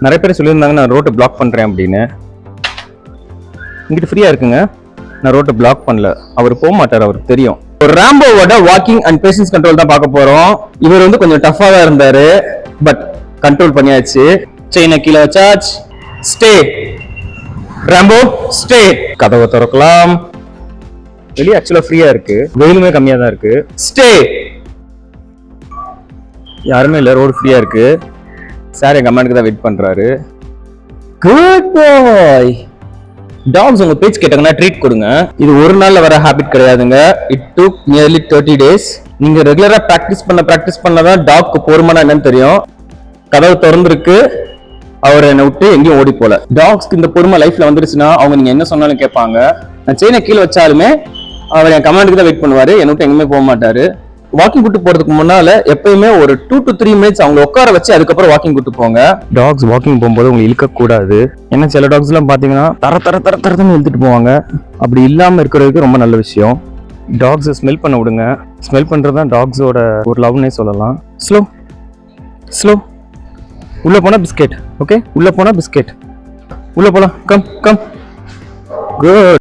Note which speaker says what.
Speaker 1: நிறைய பேர் சொல்லியிருந்தாங்க நான் ரோட்டை பிளாக் பண்றேன் அப்படின்னு. இங்கிட்டு ஃப்ரீயா இருக்குங்க, நான் ரோட்டை பிளாக் பண்ணல. அவர் போக மாட்டார், அவருக்கு தெரியும். ஒரு ராம்போவோட வாக்கிங் அண்ட் பேஷன்ஸ் கண்ட்ரோல் தான் பார்க்க போறோம். இவர் வந்து கொஞ்சம் டஃபா தான் இருந்தாரு, பட் கண்ட்ரோல் பண்ணியாச்சு. செயினை கீழே வச்சாச்சு. Stay Rambo, stay. கதவை திறக்கலாம். வெளியே ஆக்சுவலா ஃப்ரீயா இருக்கு, வெயிலுமே கம்மியா தான் இருக்கு. ஸ்டே. யாருமே இல்ல, ரோடு ஃப்ரீயா இருக்கு. சார் என் கமாண்டுக்கு தான் வெயிட் பண்றாரு. குட் பாய். டாக்ஸ் உங்க பேச்சு கேட்டாங்கன்னா ட்ரீட் கொடுங்க. இது ஒரு நாள்ல வர ஹாபிட் கிடையாதுங்க. It took nearly 30 days. நீங்க ரெகுலரா பிராக்டிஸ் பண்ணதான் டாக்கு பொறுமைனா என்னன்னு தெரியும். கதவு திறந்துருக்கு, அவர் என்னை விட்டு எங்கேயும் ஓடி போல. டாக்ஸ்க்கு இந்த பொறுமை லைஃப்ல வந்துருச்சுன்னா அவங்க நீங்க என்ன சொன்னாலும் கேட்பாங்க. நான் செயினை கீழே வச்சாலுமே அவர் என் கமாண்டுக்கு தான் வெயிட் பண்ணுவாரு, என்னை விட்டு எங்கேயுமே போக மாட்டாரு. வாக்கிங் கூட்டு போறதுக்கு முன்னால எப்பயுமே ஒரு 2 to 3 minutes அவங்க உட்கார வச்சு அதுக்கப்புறம் வாக்கிங் கூட்டு போங்க. டாக்ஸ் வாக்கிங் போகும்போது உங்களுக்கு இழுக்க கூடாது. ஏன்னா சில டாக்ஸ் எல்லாம் பாத்தீங்கன்னா தரன்னு இழுத்துட்டு போவாங்க. அப்படி இல்லாம இருக்கிறதுக்கு ரொம்ப நல்ல விஷயம். டாக்ஸ் ஸ்மெல் பண்ண விடுங்க. ஸ்மெல் பண்றதுதான் டாக்ஸோட ஒரு லவ்னே சொல்லலாம். Slow slow. உள்ள போனா பிஸ்கெட். ஓகே, உள்ள போனா பிஸ்கெட். உள்ள போலாம். Come come. குட்.